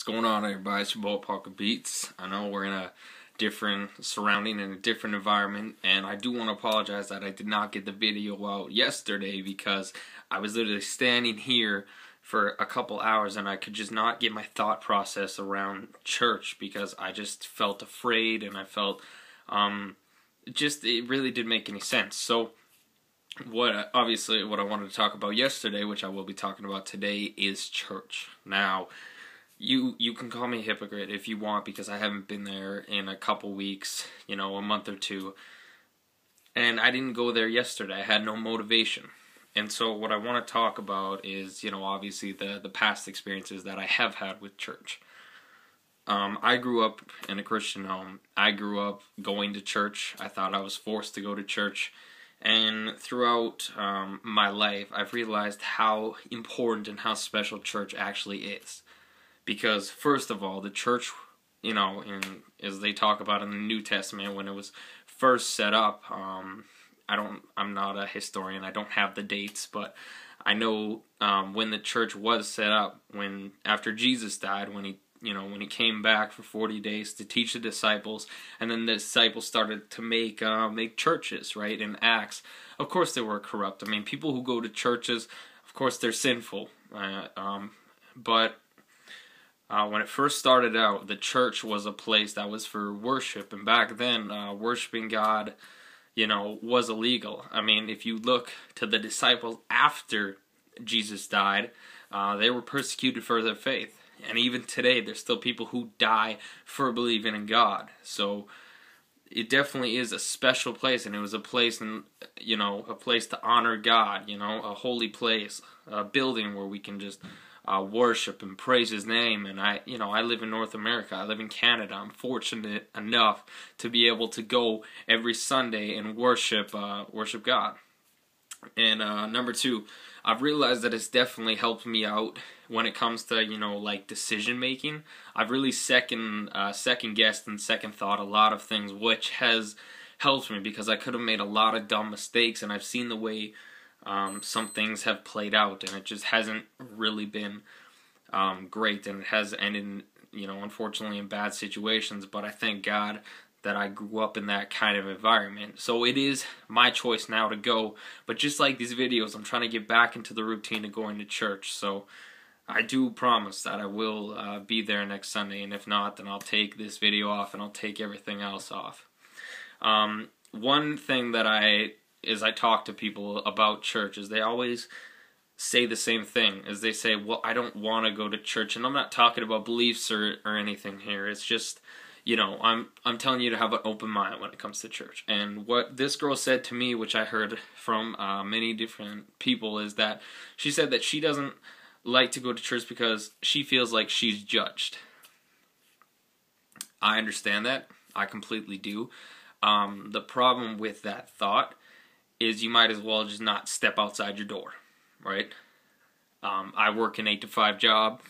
going on, everybody? It's your boy Parker Beats. I know we're in a different surrounding and a different environment, and I do want to apologize that I did not get the video out yesterday because I was literally standing here for a couple hours and I could just not get my thought process around church because I just felt afraid and I felt it really didn't make any sense. So obviously what I wanted to talk about yesterday, which I will be talking about today, is church. Now, you can call me a hypocrite if you want because I haven't been there in a couple weeks, a month or two. And I didn't go there yesterday. I had no motivation. And so what I want to talk about is, obviously the past experiences that I have had with church. I grew up in a Christian home. I grew up going to church. I thought I was forced to go to church. And throughout my life, I've realized how important and how special church actually is. Because first of all, the church, as they talk about in the New Testament, when it was first set up, I'm not a historian, I don't have the dates, but I know when the church was set up, after Jesus died, when he came back for 40 days to teach the disciples, and then the disciples started to make churches, right, in Acts. Of course they were corrupt. I mean, people who go to churches, of course they're sinful, but when it first started out, the church was a place that was for worship, and back then, worshiping God, was illegal. I mean, if you look to the disciples after Jesus died, they were persecuted for their faith. And even today, there's still people who die for believing in God. So it definitely is a special place, and it was a place, a place to honor God. A holy place, a building where we can just worship and praise His name. And I live in North America. I live in Canada. I'm fortunate enough to be able to go every Sunday and worship God. And number two, I've realized that it's definitely helped me out when it comes to decision making. I've really second guessed and second thought a lot of things, which has helped me because I could have made a lot of dumb mistakes, and I've seen the way some things have played out, and it just hasn't really been great, and it has ended, unfortunately in bad situations. But I thank God that I grew up in that kind of environment. So it is my choice now to go. But just like these videos, I'm trying to get back into the routine of going to church. So I do promise that I will be there next Sunday, and if not, then I'll take this video off and I'll take everything else off. One thing that I talk to people about church is they always say the same thing. Is they say, well, I don't want to go to church. And I'm not talking about beliefs or anything here. It's just, I'm telling you to have an open mind when it comes to church. And what this girl said to me, which I heard from many different people, is that she said that she doesn't like to go to church because she feels like she's judged. I understand that. I completely do. The problem with that thought is you might as well just not step outside your door, right? I work an 8-to-5 job.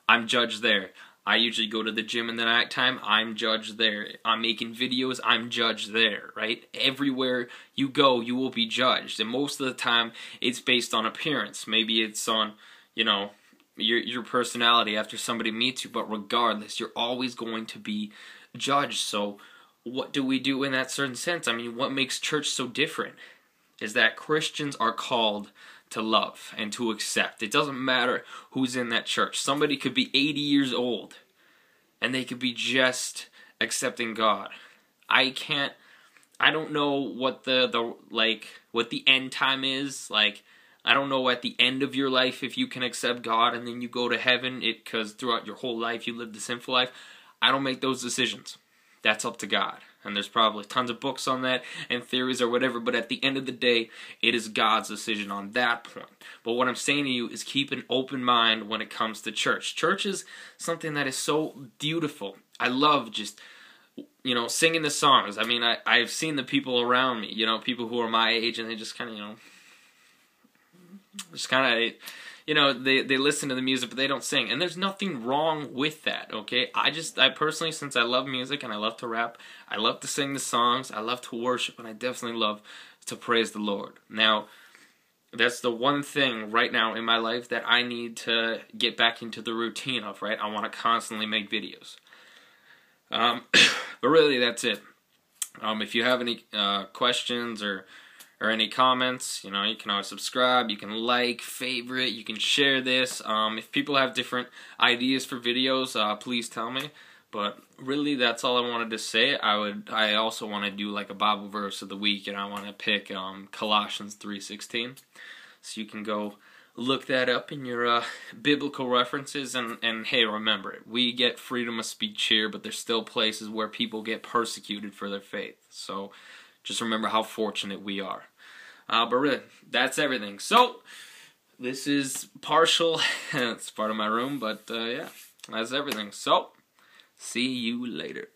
I'm judged there. I usually go to the gym in the nighttime. I'm judged there. I'm making videos. I'm judged there, right? Everywhere you go, you will be judged. And most of the time, it's based on appearance. Maybe it's on, your personality after somebody meets you. But regardless, you're always going to be judged. So what do we do in that certain sense? I mean, what makes church so different is that Christians are called to love and to accept. It doesn't matter who's in that church. Somebody could be 80 years old and they could be just accepting God. I don't know what what the end time is. I don't know at the end of your life if you can accept God and then you go to heaven because throughout your whole life you lived a sinful life. I don't make those decisions. That's up to God. And there's probably tons of books on that and theories or whatever, but at the end of the day, it is God's decision on that point. But what I'm saying to you is keep an open mind when it comes to church. Church is something that is so beautiful. I love just, singing the songs. I mean, I've seen the people around me, people who are my age, and they just kind of, they listen to the music, but they don't sing. And there's nothing wrong with that, okay? I personally, since I love music and I love to rap, I love to sing the songs, I love to worship, and I definitely love to praise the Lord. Now, That's the one thing right now in my life that I need to get back into the routine of, right? I want to constantly make videos. But really, that's it. If you have any questions or any comments, you can always subscribe, you can like, favorite, you can share this. If people have different ideas for videos, please tell me. But really, that's all I wanted to say. I also want to do like a Bible verse of the week, and I want to pick Colossians 3:16. So you can go look that up in your biblical references, and hey, remember it. We get freedom of speech here, but there's still places where people get persecuted for their faith. So just remember how fortunate we are. But really, that's everything. So this is partial. It's part of my room, but yeah, that's everything. So see you later.